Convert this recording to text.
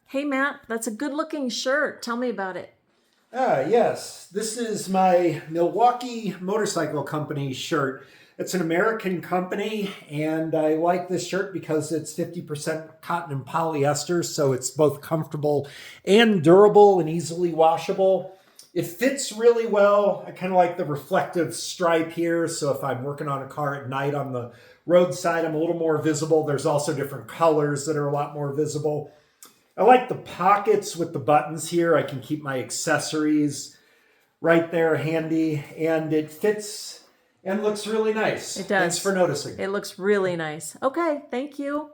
Hey, Matt, that's a good looking shirt. Tell me about it. Yes. This is my Milwaukee Motorcycle Company shirt. It's an American company, and I like this shirt because it's 50% cotton and polyester, so it's both comfortable and durable and easily washable. It fits really well. I kind of like the reflective stripe here, so if I'm working on a car at night on the roadside, I'm a little more visible. There's also different colors that are a lot more visible. I like the pockets with the buttons here. I can keep my accessories right there handy, and it fits and looks really nice. It Thanks does. for noticing. It looks really nice. Okay, thank you.